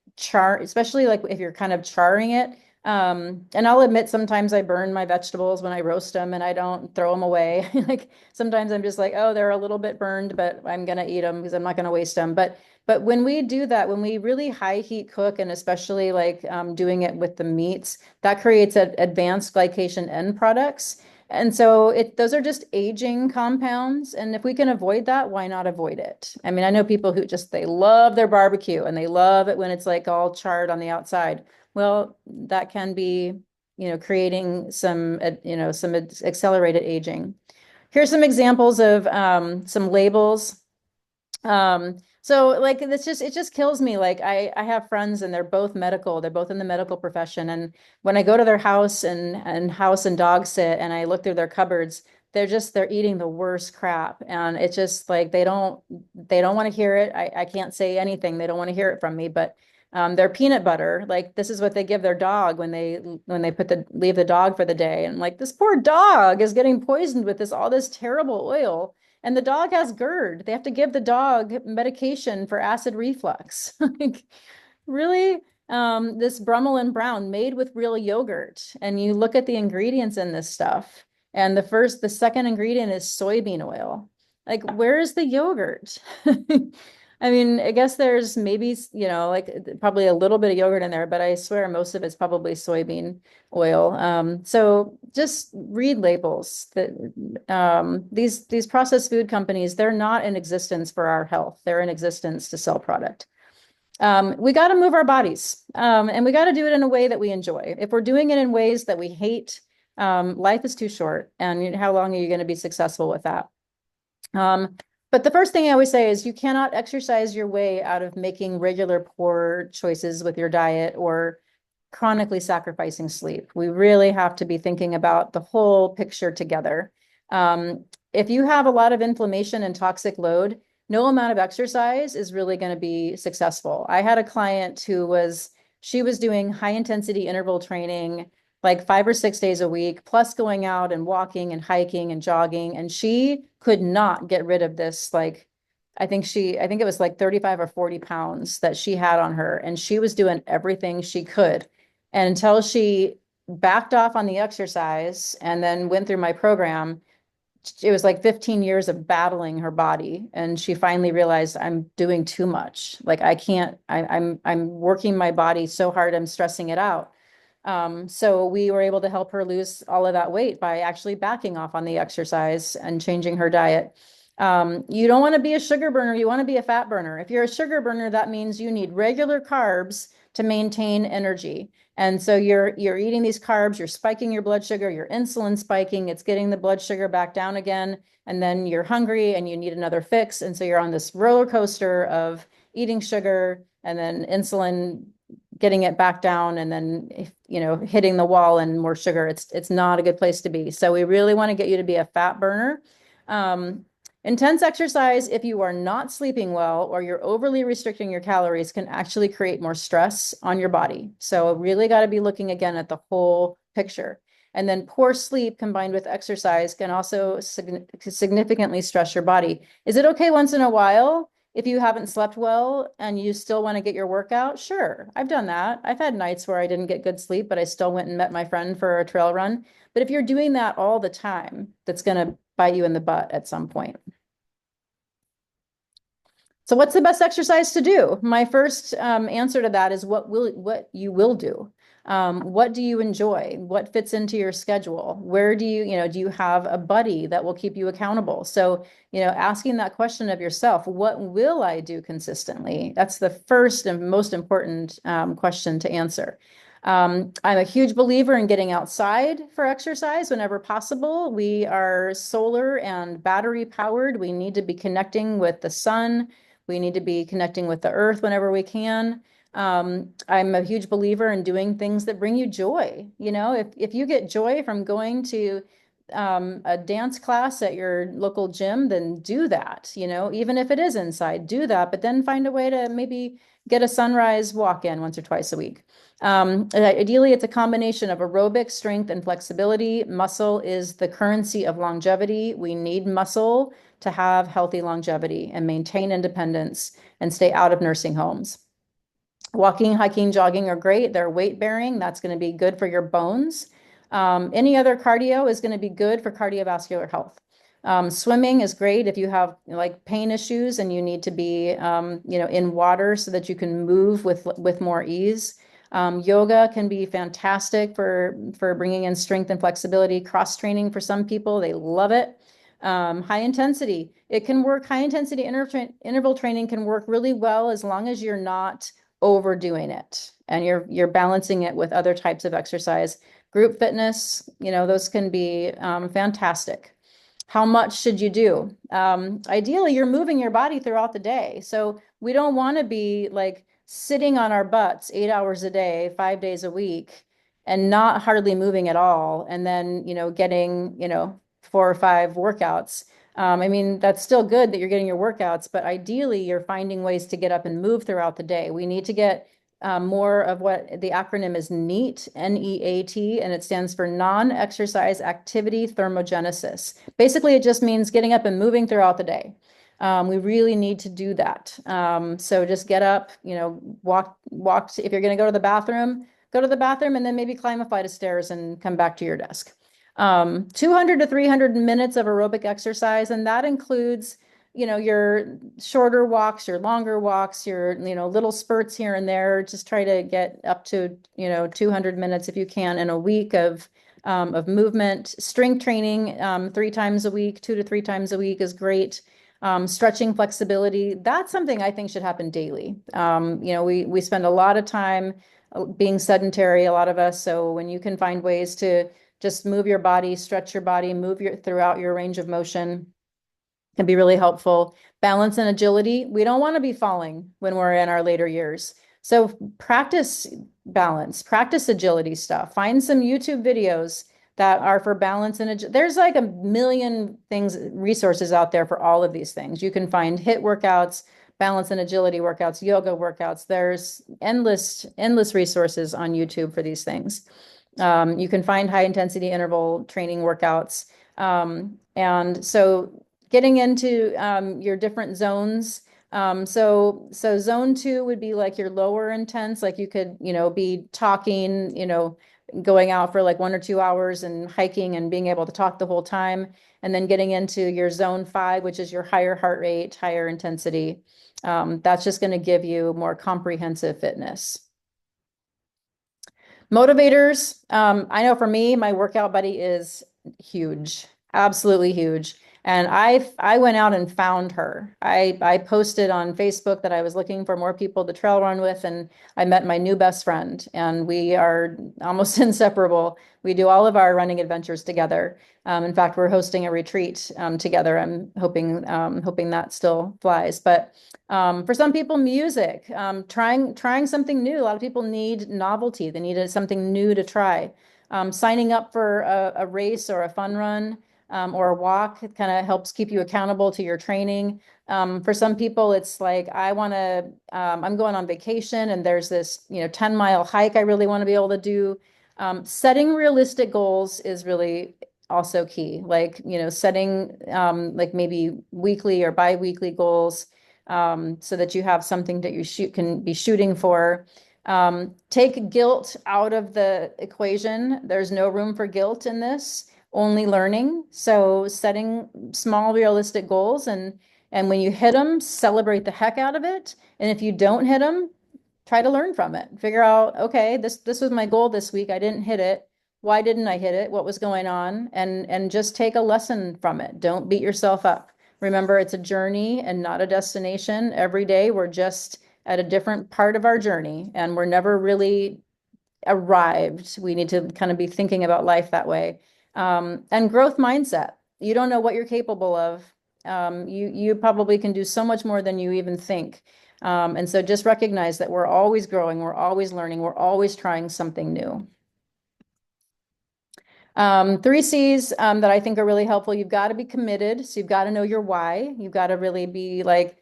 especially like if you're kind of charring it. And I'll admit sometimes I burn my vegetables when I roast them and I don't throw them away. Like sometimes I'm just like, oh, they're a little bit burned, but I'm gonna eat them because I'm not gonna waste them. But when we do that, when we really high heat cook and especially like doing it with the meats, that creates advanced glycation end products. And so those are just aging compounds. And if we can avoid that, why not avoid it? I mean, I know people who they love their barbecue and they love it when it's like all charred on the outside. Well, that can be, creating some accelerated aging. Here's some examples of some labels. So like it just kills me. Like I have friends and they're both medical, they're both in the medical profession. And when I go to their house and house and dog sit and I look through their cupboards, they're eating the worst crap. And it's just like they don't want to hear it. I can't say anything. They don't want to hear it from me, but their peanut butter, like this is what they give their dog when they leave the dog for the day. And like this poor dog is getting poisoned with all this terrible oil. And the dog has GERD. They have to give the dog medication for acid reflux. Like, really? This Brummelin Brown made with real yogurt. And you look at the ingredients in this stuff. And the second ingredient is soybean oil. Like, where is the yogurt? I mean, I guess there's maybe, like probably a little bit of yogurt in there, but I swear most of it's probably soybean oil. So just read labels. That these processed food companies, they're not in existence for our health. They're in existence to sell product. We got to move our bodies, and we got to do it in a way that we enjoy. If we're doing it in ways that we hate, life is too short. And how long are you going to be successful with that? But the first thing I always say is you cannot exercise your way out of making regular poor choices with your diet or chronically sacrificing sleep. We really have to be thinking about the whole picture together. If you have a lot of inflammation and toxic load, no amount of exercise is really going to be successful. I had a client she was doing high intensity interval training like 5 or 6 days a week, plus going out and walking and hiking and jogging. And she could not get rid of this. Like, I think it was like 35 or 40 pounds that she had on her. And she was doing everything she could. And until she backed off on the exercise and then went through my program, it was like 15 years of battling her body, and she finally realized, I'm doing too much. Like, I can't, I'm working my body so hard, I'm stressing it out. So we were able to help her lose all of that weight by actually backing off on the exercise and changing her diet. You don't want to be a sugar burner, you want to be a fat burner. If you're a sugar burner, that means you need regular carbs to maintain energy. And so you're eating these carbs, you're spiking your blood sugar, your insulin spiking, it's getting the blood sugar back down again, and then you're hungry and you need another fix. And so you're on this roller coaster of eating sugar and then insulin, getting it back down, and then hitting the wall and more sugar. It's not a good place to be. So we really want to get you to be a fat burner. Intense exercise, if you are not sleeping well or you're overly restricting your calories, can actually create more stress on your body. So really got to be looking again at the whole picture. And then poor sleep combined with exercise can also significantly stress your body. Is it okay once in a while if you haven't slept well and you still want to get your workout? Sure, I've done that. I've had nights where I didn't get good sleep, but I still went and met my friend for a trail run. But if you're doing that all the time, that's going to bite you in the butt at some point. So what's the best exercise to do? My first answer to that is what you will do. What do you enjoy? What fits into your schedule? Where do do you have a buddy that will keep you accountable? So, asking that question of yourself, what will I do consistently? That's the first and most important question to answer. I'm a huge believer in getting outside for exercise whenever possible. We are solar and battery powered. We need to be connecting with the sun. We need to be connecting with the earth whenever we can. I'm a huge believer in doing things that bring you joy. If you get joy from going to a dance class at your local gym, then do that. Even if it is inside, do that, but then find a way to maybe get a sunrise walk in once or twice a week. Ideally, it's a combination of aerobic strength and flexibility. Muscle is the currency of longevity. We need muscle to have healthy longevity and maintain independence and stay out of nursing homes. Walking, hiking, jogging are great. They're weight bearing. That's going to be good for your bones. Any other cardio is going to be good for cardiovascular health. Swimming is great if you have like pain issues and you need to be, in water so that you can move with more ease. Yoga can be fantastic for bringing in strength and flexibility. Cross training for some people, they love it. High intensity, it can work. High intensity interval training can work really well as long as you're not overdoing it and you're balancing it with other types of exercise. Group fitness, those can be fantastic. How much should you do? Ideally, you're moving your body throughout the day. So we don't want to be like sitting on our butts 8 hours a day, 5 days a week, and not hardly moving at all. And then, getting, 4 or 5 workouts. I mean, that's still good that you're getting your workouts, but ideally you're finding ways to get up and move throughout the day. We need to get more of what the acronym is NEAT, N-E-A-T, and it stands for non-exercise activity thermogenesis. Basically, it just means getting up and moving throughout the day. We really need to do that. So just get up, walk. If you're going to go to the bathroom, go to the bathroom and then maybe climb a flight of stairs and come back to your desk. 200 to 300 minutes of aerobic exercise, and that includes, your shorter walks, your longer walks, your, little spurts here and there. Just try to get up to, 200 minutes if you can in a week of movement. Strength training 3 times a week, 2 to 3 times a week is great. Stretching, flexibility, that's something I think should happen daily. We spend a lot of time being sedentary, a lot of us. So when you can find ways to just move your body, stretch your body, throughout your range of motion, can be really helpful. Balance and agility. We don't want to be falling when we're in our later years. So practice balance, practice agility stuff. Find some YouTube videos that are for balance and there's like a million things, resources out there for all of these things. You can find HIIT workouts, balance and agility workouts, yoga workouts. There's endless resources on YouTube for these things. You can find high intensity interval training workouts. And so getting into your different zones. So zone 2 would be like your lower intense, like you could, be talking, going out for like 1 or 2 hours and hiking and being able to talk the whole time. And then getting into your zone 5, which is your higher heart rate, higher intensity. That's just going to give you more comprehensive fitness. Motivators, I know for me, my workout buddy is huge, absolutely huge. And I went out and found her. I posted on Facebook that I was looking for more people to trail run with, and I met my new best friend, and we are almost inseparable. We do all of our running adventures together. In fact, we're hosting a retreat together. I'm hoping that still flies. But for some people, music, trying something new. A lot of people need novelty. They need something new to try. Signing up for a race or a fun run or a walk, it kind of helps keep you accountable to your training. For some people, it's like, I'm going on vacation and there's this, 10-mile hike I really want to be able to do. Setting realistic goals is really also key. Like, setting like maybe weekly or bi-weekly goals so that you have something that you can be shooting for. Take guilt out of the equation. There's no room for guilt in this, only learning. So setting small, realistic goals, and when you hit them, celebrate the heck out of it. And if you don't hit them, try to learn from it. Figure out, okay, this was my goal this week. I didn't hit it. Why didn't I hit it? What was going on? And just take a lesson from it. Don't beat yourself up. Remember, it's a journey and not a destination. Every day we're just at a different part of our journey, and we're never really arrived. We need to kind of be thinking about life that way. And growth mindset. You don't know what you're capable of. You probably can do so much more than you even think. And so just recognize that we're always growing, we're always learning, we're always trying something new. 3 C's that I think are really helpful. You've got to be committed. So you've got to know your why. You've got to really be like,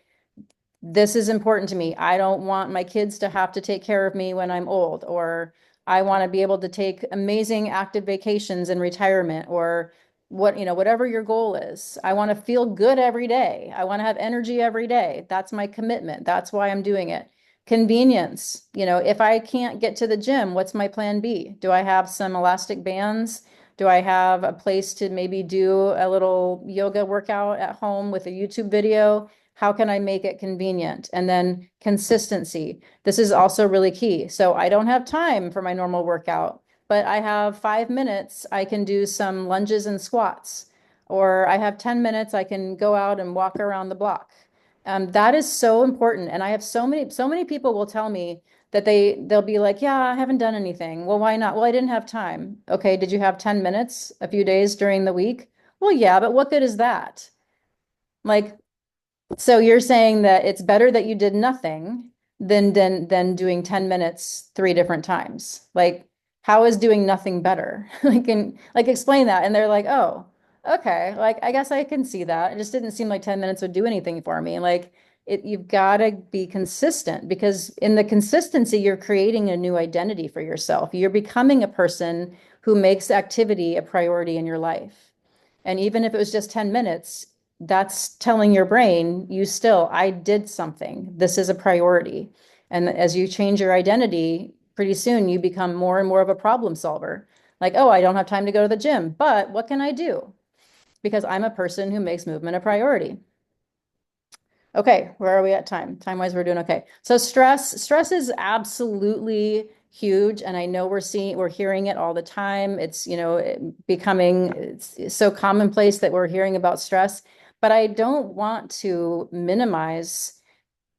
this is important to me. I don't want my kids to have to take care of me when I'm old, or I want to be able to take amazing active vacations in retirement, or whatever your goal is. I want to feel good every day. I want to have energy every day. That's my commitment. That's why I'm doing it. Convenience. If I can't get to the gym, what's my plan B? Do I have some elastic bands? Do I have a place to maybe do a little yoga workout at home with a YouTube video? How can I make it convenient? And then consistency. This is also really key. So I don't have time for my normal workout, but I have 5 minutes. I can do some lunges and squats, or I have 10 minutes. I can go out and walk around the block. That is so important. And I have so many people will tell me that they'll be like, yeah, I haven't done anything. Well, why not? Well, I didn't have time. Okay, did you have 10 minutes a few days during the week? Well, yeah, but what good is that? Like, so you're saying that it's better that you did nothing than doing 10 minutes 3 different times. Like, how is doing nothing better? Like explain that. And they're like, oh, okay. Like, I guess I can see that. It just didn't seem like 10 minutes would do anything for me. Like you've got to be consistent, because in the consistency, you're creating a new identity for yourself. You're becoming a person who makes activity a priority in your life. And even if it was just 10 minutes, that's telling your brain, I did something. This is a priority. And as you change your identity, pretty soon you become more and more of a problem solver. Like, oh, I don't have time to go to the gym, but what can I do? Because I'm a person who makes movement a priority. Okay, where are we at time? Time-wise, we're doing okay. So stress is absolutely huge, and I know we're hearing it all the time. It's, it's so commonplace that we're hearing about stress, but I don't want to minimize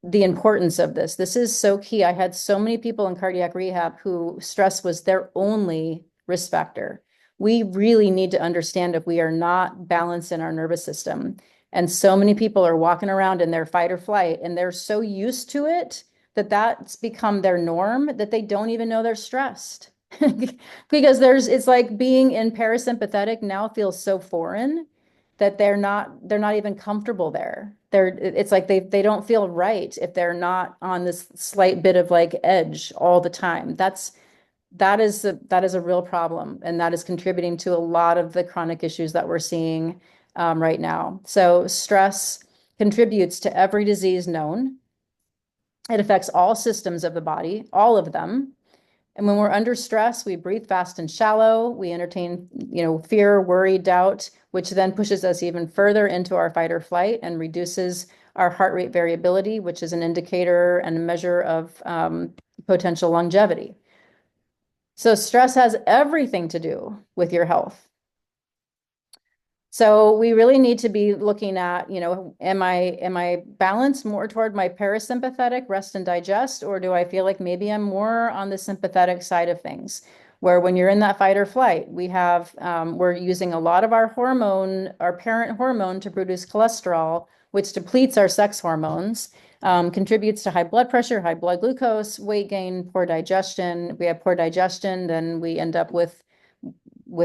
the importance of this. This is so key. I had so many people in cardiac rehab who stress was their only risk factor. We really need to understand if we are not balanced in our nervous system. And so many people are walking around in their fight or flight, and they're so used to it that that's become their norm that they don't even know they're stressed. Because it's like being in parasympathetic now feels so foreign that they're not even comfortable there. It's like they don't feel right if they're not on this slight bit of like edge all the time. That is a real problem, and that is contributing to a lot of the chronic issues that we're seeing right now. So stress contributes to every disease known. It affects all systems of the body, all of them. And when we're under stress, we breathe fast and shallow. We entertain, fear, worry, doubt, which then pushes us even further into our fight or flight and reduces our heart rate variability, which is an indicator and a measure of potential longevity. So stress has everything to do with your health. So we really need to be looking at, am I balanced more toward my parasympathetic rest and digest, or do I feel like maybe I'm more on the sympathetic side of things, where when you're in that fight or flight, we're using a lot of our hormone, our parent hormone, to produce cholesterol, which depletes our sex hormones, contributes to high blood pressure, high blood glucose, weight gain, poor digestion. We have poor digestion, then we end up with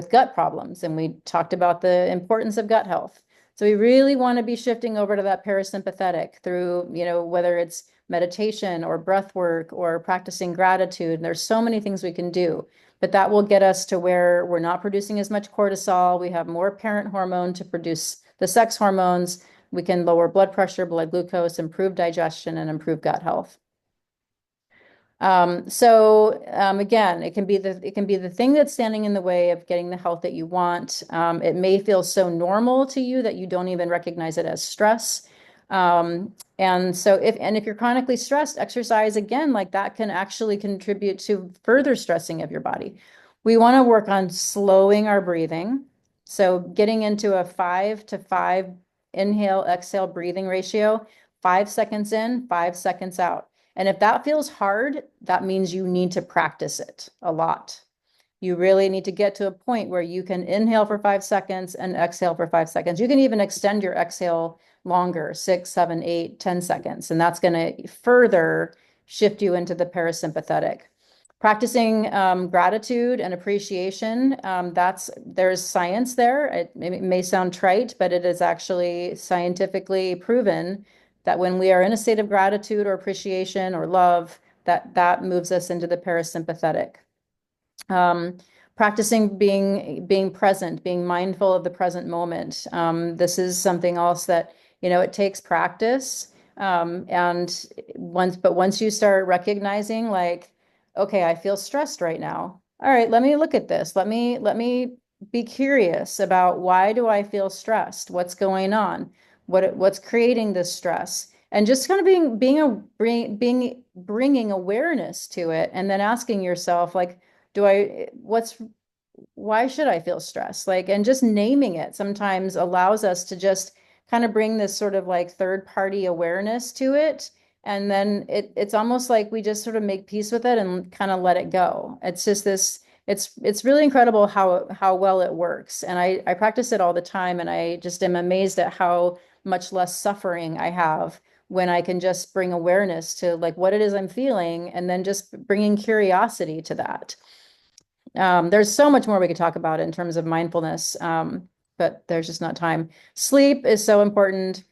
gut problems. And we talked about the importance of gut health. So we really want to be shifting over to that parasympathetic through, whether it's meditation or breath work or practicing gratitude. There's so many things we can do, but that will get us to where we're not producing as much cortisol. We have more parent hormone to produce the sex hormones. We can lower blood pressure, blood glucose, improve digestion, and improve gut health. Again, it can be the thing that's standing in the way of getting the health that you want. It may feel so normal to you that you don't even recognize it as stress. And if you're chronically stressed, exercise again, like that can actually contribute to further stressing of your body. We want to work on slowing our breathing. So getting into a 5 to 5 inhale, exhale breathing ratio, 5 seconds in, 5 seconds out. And if that feels hard, that means you need to practice it a lot. You really need to get to a point where you can inhale for 5 seconds and exhale for 5 seconds. You can even extend your exhale longer, 6, 7, 8, 10 seconds. And that's going to further shift you into the parasympathetic. Practicing gratitude and appreciation, there's science there. It may sound trite, but it is actually scientifically proven that when we are in a state of gratitude or appreciation or love, that moves us into the parasympathetic. Practicing being present, being mindful of the present moment. This is something else that, it takes practice. And once you start recognizing like, okay, I feel stressed right now. All right, let me look at this. Let me be curious about, why do I feel stressed? What's going on? What's creating this stress? And just kind of bringing awareness to it, and then asking yourself, like, why should I feel stressed? Like, and just naming it sometimes allows us to just kind of bring this sort of like third party awareness to it. And then it's almost like we just sort of make peace with it and kind of let it go. It's just it's really incredible how well it works. And I practice it all the time, and I just am amazed at how much less suffering I have when I can just bring awareness to like what it is I'm feeling, and then just bringing curiosity to that. There's so much more we could talk about in terms of mindfulness, but there's just not time. Sleep is so important.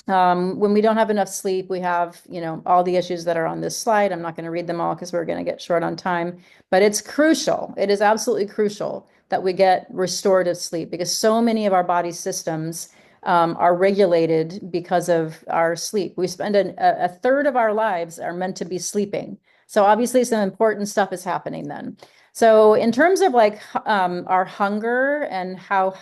When we don't have enough sleep, we have, all the issues that are on this slide. I'm not going to read them all because we're going to get short on time, but it's crucial. It is absolutely crucial that we get restorative sleep, because so many of our body systems are regulated because of our sleep. We spend a third of our lives are meant to be sleeping. So obviously some important stuff is happening then. So in terms of like our hunger and how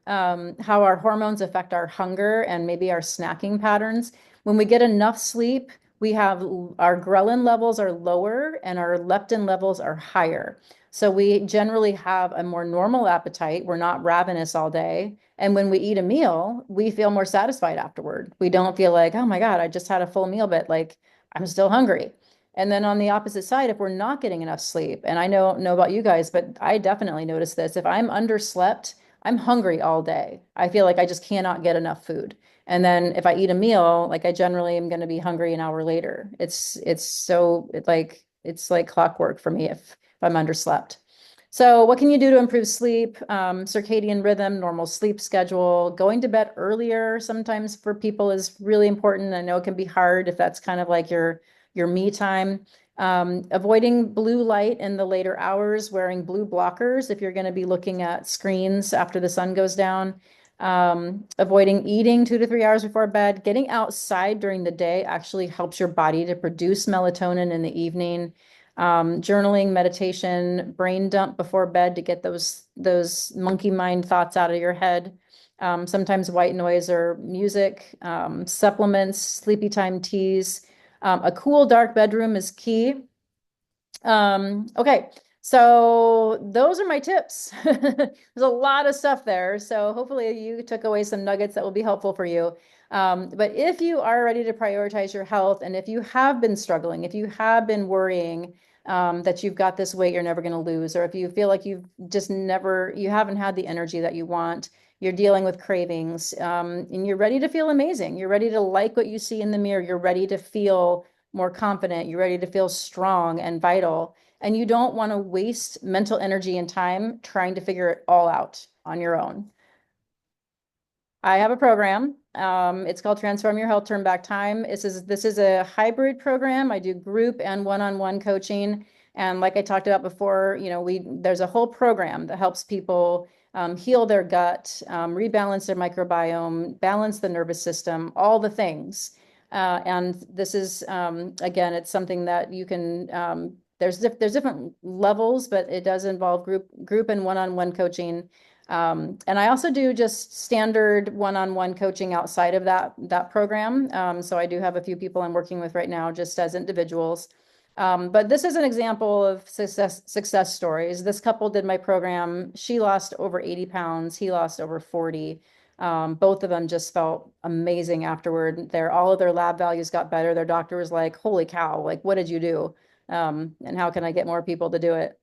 our hormones affect our hunger and maybe our snacking patterns, when we get enough sleep, our ghrelin levels are lower and our leptin levels are higher. So we generally have a more normal appetite. We're not ravenous all day. And when we eat a meal, we feel more satisfied afterward. We don't feel like, oh my God, I just had a full meal, but like I'm still hungry. And then on the opposite side, if we're not getting enough sleep, and I know about you guys, but I definitely notice this. If I'm underslept, I'm hungry all day. I feel like I just cannot get enough food. And then if I eat a meal, like I generally am going to be hungry an hour later. It's like clockwork for me. If I'm underslept. So what can you do to improve sleep? Circadian rhythm, normal sleep schedule, going to bed earlier sometimes for people is really important. I know it can be hard if that's kind of like your me time. Avoiding blue light in the later hours, wearing blue blockers if you're going to be looking at screens after the sun goes down. Avoiding eating 2 to 3 hours before bed. Getting outside during the day actually helps your body to produce melatonin in the evening. Journaling, meditation, brain dump before bed to get those monkey mind thoughts out of your head. Sometimes white noise or music, supplements, sleepy time teas. A cool, dark bedroom is key. Okay, so those are my tips. There's a lot of stuff there. So hopefully you took away some nuggets that will be helpful for you. But if you are ready to prioritize your health, and if you have been struggling, if you have been worrying that you've got this weight you're never going to lose, or if you feel like you've just never, you haven't had the energy that you want, you're dealing with cravings, and you're ready to feel amazing. You're ready to like what you see in the mirror. You're ready to feel more confident. You're ready to feel strong and vital. And you don't want to waste mental energy and time trying to figure it all out on your own. I have a program. It's called Transform Your Health, Turn Back Time. This is a hybrid program. I do group and one-on-one coaching. And like I talked about before, there's a whole program that helps people heal their gut, rebalance their microbiome, balance the nervous system, all the things. And this is, again, it's something that you can, there's different levels, but it does involve group and one-on-one coaching. And I also do just standard one-on-one coaching outside of that program. So I do have a few people I'm working with right now just as individuals. But this is an example of success stories. This couple did my program. She lost over 80 pounds. He lost over 40. Both of them just felt amazing afterward. All of their lab values got better. Their doctor was like, holy cow, like, what did you do? And how can I get more people to do it?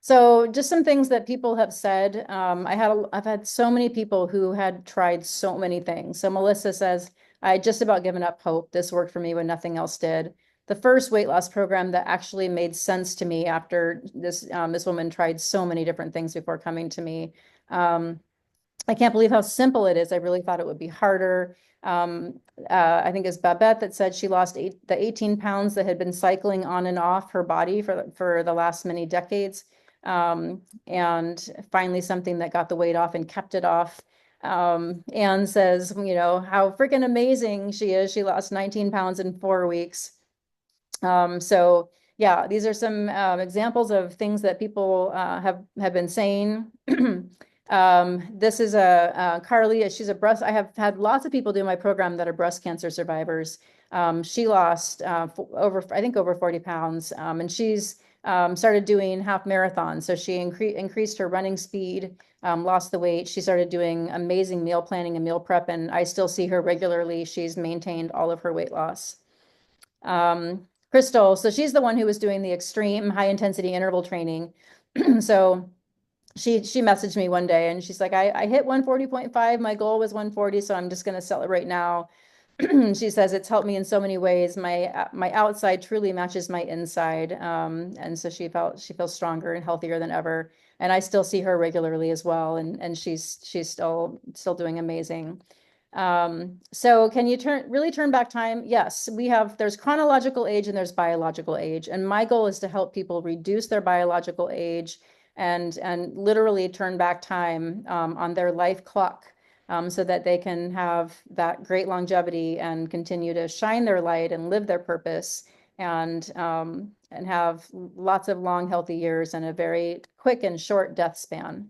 So just some things that people have said. I've had so many people who had tried so many things. So Melissa says, I just about given up hope. This worked for me when nothing else did. The first weight loss program that actually made sense to me after this woman tried so many different things before coming to me. I can't believe how simple it is. I really thought it would be harder. I think it's Babette that said she lost the 18 pounds that had been cycling on and off her body for the last many decades. And finally something that got the weight off and kept it off. Anne says, how freaking amazing she is. She lost 19 pounds in 4 weeks. So yeah, these are some examples of things that people have been saying. This is Carly. I have had lots of people do my program that are breast cancer survivors. She lost over 40 pounds, and she's started doing half marathons. So she increased her running speed, lost the weight. She started doing amazing meal planning and meal prep, and I still see her regularly. She's maintained all of her weight loss. Crystal, so she's the one who was doing the extreme high intensity interval training. So she messaged me one day and she's like, I hit 140.5. My goal was 140, so I'm just going to celebrate now. She says it's helped me in so many ways. My outside truly matches my inside, and so she feels stronger and healthier than ever. And I still see her regularly as well, and she's still doing amazing. So can you really turn back time? Yes, there's chronological age and there's biological age. And my goal is to help people reduce their biological age and literally turn back time on their life clock, so that they can have that great longevity and continue to shine their light and live their purpose and have lots of long, healthy years and a very quick and short death span.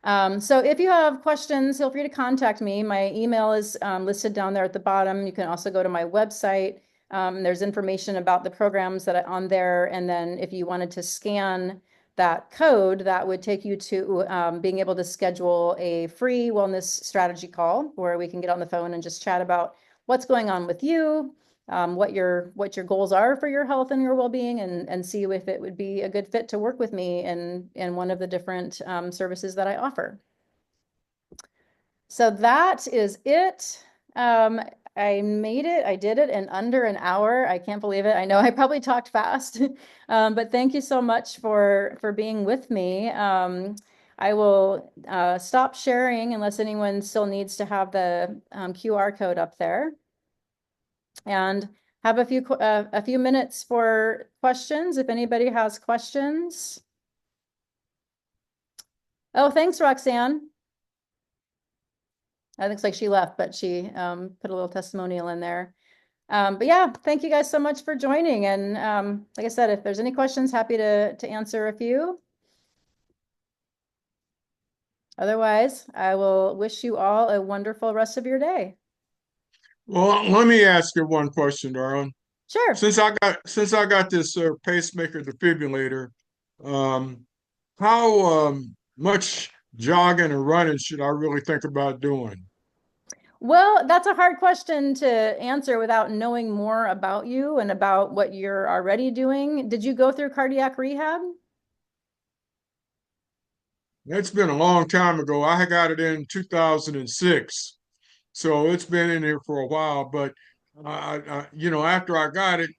So if you have questions, feel free to contact me. My email is listed down there at the bottom. You can also go to my website. There's information about the programs that are on there. And then if you wanted to scan that code, that would take you to being able to schedule a free wellness strategy call where we can get on the phone and just chat about what's going on with you, what your goals are for your health and your well-being, and see if it would be a good fit to work with me in one of the different services that I offer. So that is it. I made it. I did it in under an hour. I can't believe it. I know I probably talked fast, but thank you so much for being with me. I will stop sharing unless anyone still needs to have the QR code up there, and have a few minutes for questions if anybody has questions. Oh, thanks, Roxanne. It looks like she left, but she put a little testimonial in there. But yeah, thank you guys so much for joining. And like I said, if there's any questions, happy to answer a few. Otherwise, I will wish you all a wonderful rest of your day. Well, let me ask you one question, darling. Sure. Since I got this pacemaker defibrillator, um, how much jogging and running should I really think about doing? Well, that's a hard question to answer without knowing more about you and about what you're already doing. Did you go through cardiac rehab? It's been a long time ago. I got it in 2006, so it's been in here for a while. But after I got it,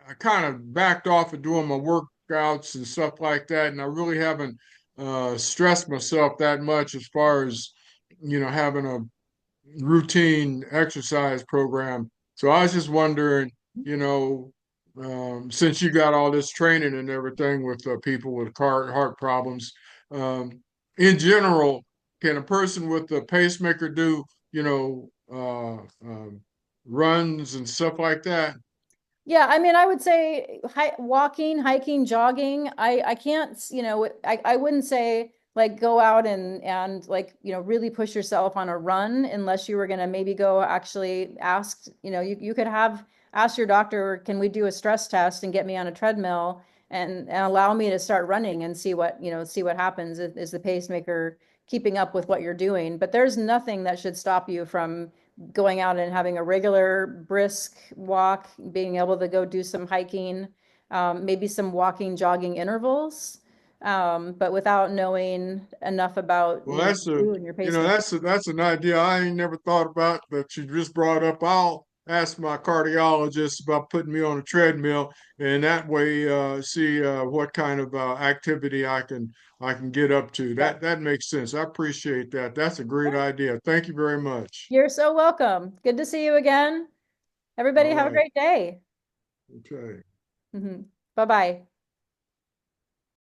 I kind of backed off of doing my workouts and stuff like that, and I really haven't stressed myself that much as far as having a routine exercise program. So I was just wondering, you know, since you got all this training and everything with people with heart problems, um, in general, can a person with a pacemaker do, runs and stuff like that? Yeah, I mean, I would say walking, hiking, jogging. I can't, I wouldn't say like go out and like, really push yourself on a run unless you were gonna maybe go actually ask, you could have asked your doctor, can we do a stress test and get me on a treadmill and allow me to start running and see what happens. Is the pacemaker keeping up with what you're doing? But there's nothing that should stop you from going out and having a regular brisk walk, being able to go do some hiking, maybe some walking, jogging intervals, but without knowing enough about, Well, that's a you and your you know pacemaker. that's an idea I ain't never thought about, but you just brought up. I'll ask my cardiologist about putting me on a treadmill, and that way see what kind of activity I can get up to. Yep. That makes sense. I appreciate that. That's a great idea. Thank you very much. You're so welcome. Good to see you again. Everybody All have a right. great day. Okay. Bye-bye.